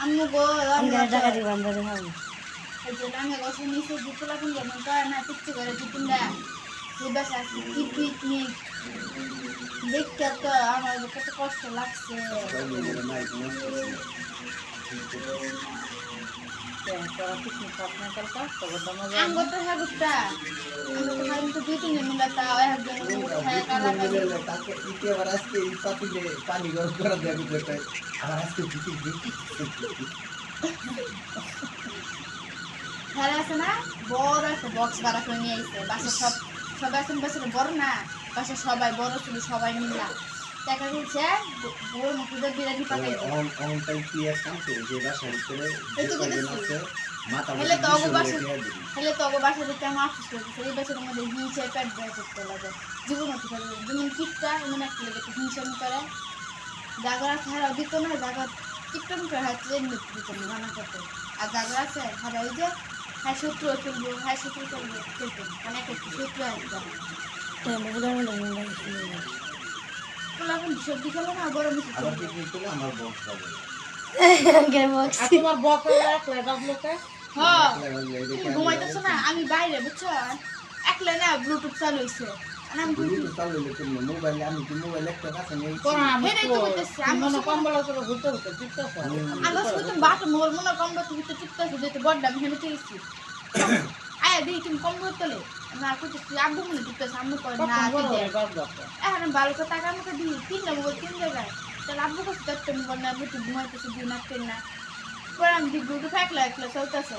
আম্মু গো আমরা টাকা দিব আমরা খাবো এই যে আমি গোসল নিচে দুপুরা কোন যেমন করে না পিচ্ছি করে দুপুরা এই বাসা কি পিকনিক দেখতে তো আমার কত কষ্ট লাগছে আঙ্গো তো হ্যাঁ গুপ্তা আমরা তো খালি তো দুই তিনজন মিলে তাও একজন হ্যাঁ কালা তাকে ইতে আবার আজকে এই পাতিলে পানি গরম করা দেয়া বুঝতে আবার আজকে দিতে খেলা আছে না বড় একটা বক্স ভাড়া করে নিয়ে আসছে বাসা সবাই এখন বাসাটা বড় না বাসা সবাই বড় ছিল সবাই মিলা টাকা দিচ্ছে বড় মুখে বিরিয়ানি পাকাই অন টাইম কি এক কাম করে যে বাসার ভিতরে আছে মাথা হেলে তো অগো বাসা দেখতে আমার আফসোস করতেছে এই বাসার মধ্যে হিংসে পেট ব্যয় করতে লাগে জীবন হতে পারে যেমন কিটটা এমন একটা লেগে হিংসা করে জাগরা ছাড়া দিত না জাগর কিটন করে হয় ট্রেন দিত না রান্না করতে আর জাগরা আছে হারা ওই যে হ্যাঁ শত্রু চলবো হ্যাঁ শত্রু চলবো চলতো মানে একটা শত্রু আসবে এখন সবজি খেলো না গরম আবার পিকনিক করলে আমার বক্স পাবে তোমার বক একলা ডাবলোকে হ্যাঁ ঘুমাইতেছো না আমি বাইরে বুঝছো একলা না ব্লুটুথ চালু হয়েছে আমি ব্লুটুথ চালু হলে তুমি মোবাইলে আমি কি মোবাইল একটা কাছে নেই হেরে তো করতেছি আমি মনে কম্বল করে ঘুরতে ঘুরতে টিপতেছ আমি শুধু বাট মোর মনে কম তো ভিতরে টিপতেছি যেতে বড় আমি হেনে চলেছি আয়া দিই তুমি কম তোলে না করতেছি আব্বু মনে টিপতেছি আম্মু করে না এখন ভালো করে টাকা আমাকে দিই তিনটা মোবাইল তিন জায়গায় তাহলে আব্বু কাছে দেখতে মোবাইল না বুঝতে ঘুমাইতেছি দুই নাচতেন না পরে আমি ব্লুটুথ একলা একলা চলতেছে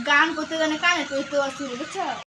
গান করতে জানে কানে তো আসছিল বুঝছো